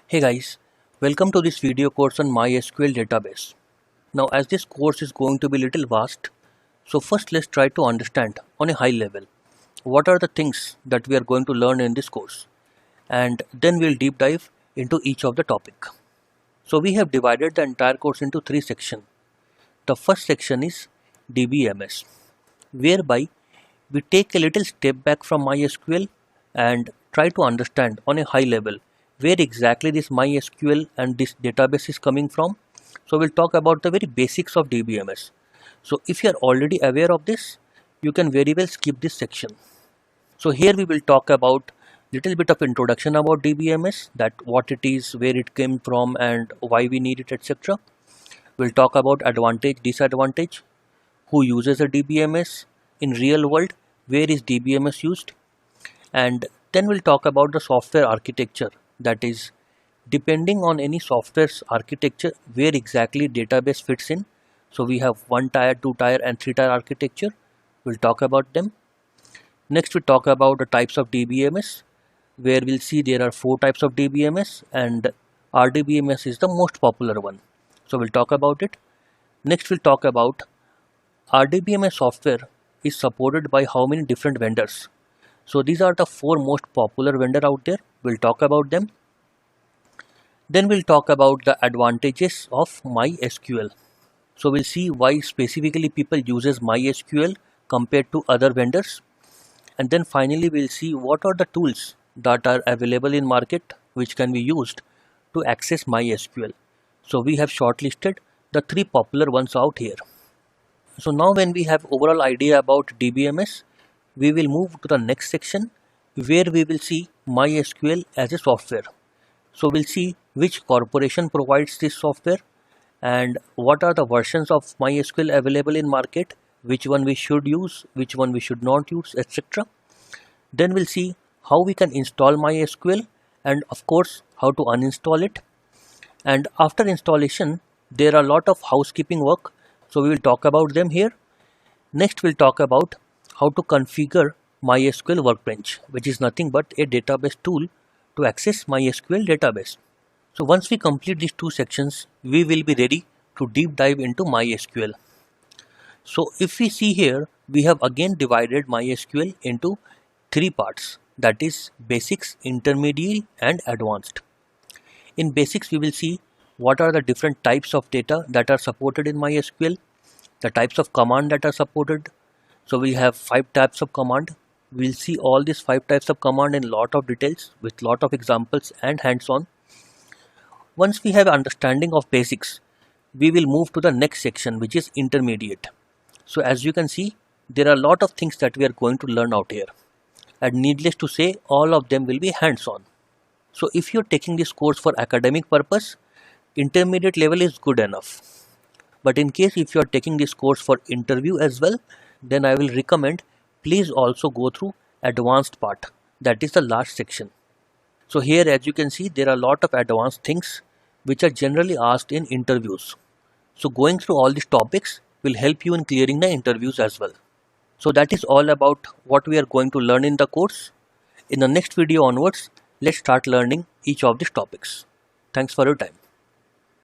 Hey guys, welcome to this video course on MySQL database. Now as this course is going to be little vast, so first let's try to understand on a high level what are the things that we are going to learn in this course, and then we'll deep dive into each of the topic. So we have divided the entire course into three sections. The first section is DBMS, whereby we take a little step back from MySQL and try to understand on a high level where exactly this MySQL and this database is coming from. So we'll talk about the very basics of DBMS. So if you are already aware of this, you can very well skip this section. So here we will talk about little bit of introduction about DBMS, that what it is, where it came from and why we need it, etc. We'll talk about advantage, disadvantage, who uses a DBMS in real world, where is DBMS used, and then we'll talk about the software architecture, that is depending on any software's architecture where exactly database fits in. So we have 1 tier, 2 tier and 3 tier architecture. We'll talk about them. Next we talk about the types of DBMS, where we'll see there are 4 types of DBMS and RDBMS is the most popular one. So we'll talk about it. Next we'll talk about RDBMS software is supported by how many different vendors. So these are the 4 most popular vendor out there. We'll talk about them. Then we'll talk about the advantages of MySQL. So we'll see why specifically people uses MySQL compared to other vendors. And then finally we'll see what are the tools that are available in market which can be used to access MySQL. So we have shortlisted the 3 popular ones out here. So now when we have overall idea about DBMS, we will move to the next section where we will see MySQL as a software. So we'll see which corporation provides this software and what are the versions of MySQL available in market, which one we should use, which one we should not use, etc. Then we'll see how we can install MySQL and of course how to uninstall it. And after installation, there are a lot of housekeeping work. So we will talk about them here. Next we'll talk about how to configure MySQL Workbench, which is nothing but a database tool to access MySQL database. So once we complete these 2 sections, we will be ready to deep dive into MySQL. So if we see here, we have again divided MySQL into 3 parts, that is basics, intermediate and advanced. In basics, we will see what are the different types of data that are supported in MySQL, the types of command that are supported. So we have 5 types of command. We'll see all these 5 types of command in lot of details with lot of examples and hands-on. Once we have understanding of basics, we will move to the next section, which is intermediate. So as you can see, there are a lot of things that we are going to learn out here, and needless to say, all of them will be hands-on. So if you're taking this course for academic purpose, intermediate level is good enough. But in case if you are taking this course for interview as well, then I will recommend please also go through advanced part, that is the last section. So here as you can see, there are a lot of advanced things which are generally asked in interviews. So going through all these topics will help you in clearing the interviews as well. So that is all about what we are going to learn in the course. In the next video onwards, let's start learning each of these topics. Thanks for your time.